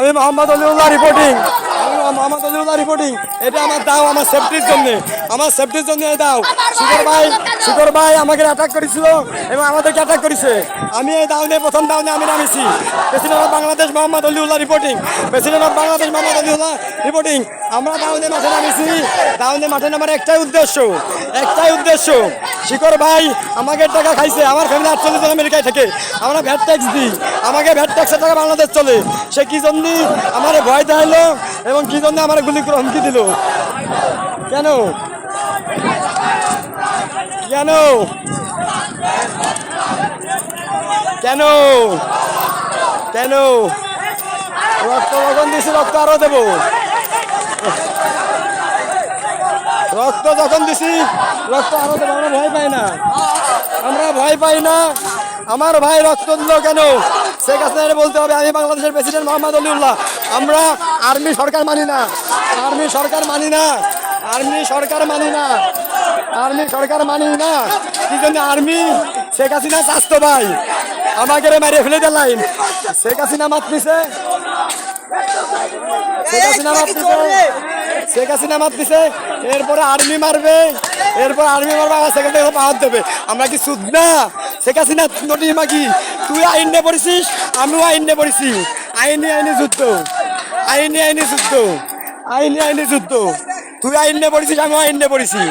আমি মোহাম্মদ আলিউল্লাহ রিপোর্টিং। আমি মোহাম্মদ আলিউল্লাহ রিপোর্টিং। এটা আমার দাও, আমার সেফটির জন্য, আমার সেফটির জন্য দাও। শিকর ভাই আমাকে অ্যাটাক করেছিল এবং আমাদেরকে অ্যাটাক করেছে। আমি এই দাউনে প্রথম দাউনে আমি নামিছি। President of Bangladesh Mohammad Aliullah reporting. President of Bangladesh Mohammad Aliullah reporting. আমরা দাউনে মাঠে নামিছি। দাউনে মাঠে নামার একটাই উদ্দেশ্য, শিকর ভাই আমাকে টাকা খাইছে। আমার ফ্যামিলি 48 জন আমেরিকায় থাকে, আমরা ভ্যাট ট্যাক্স দিই, আমাকে ভ্যাট ট্যাক্সের টাকা বাংলাদেশ চলে। সে কি জন্য আমার ভয় দেখাইলো এবং কি জন্য আমার গুলি করে হুমকি দিল? কেন কেন কেন কেন রক্ত যখন দিছি রক্ত আরো দেবো। রক্ত যখন দিছি রক্ত আরো দেবো। আমরা ভয় পাই না, আমরা ভয় পাই না। আমার ভাই রক্ত দিল কেন? শেখ হাসিনার বলতে হবে আমি বাংলাদেশের প্রেসিডেন্ট মোহাম্মদ আলিউল্লাহ। আমরা আর্মি সরকার মানি না, আর্মি সরকার মানি না, আর্মি সরকার মানি না, আর্মি সরকার মানি না। কি জন্য? আর্মি শেখ হাসিনা স্বাস্থ্য ভাই আমাকে মারিয়ে ফেলে দিলাম। শেখ হাসিনা মাত নিছে, শেখ হাসিনা মাত দিছে, এরপরে আর্মি মারবে, এরপর আর্মি মারবে, আমার সেখান থেকে পাওয়ার দেবে। আমরা কি সুদ না? শেখ হাসিনা নোটিশ মাগি, তুই আইন নিয়ে পড়েছিস, আমিও আইন নিয়ে পড়েছি। আইনি যুদ্ধ, আইনি যুদ্ধ, আইনি যুদ্ধ। তুই আইন নিয়ে পড়েছিস, আমিও আইন নিয়ে পড়েছি।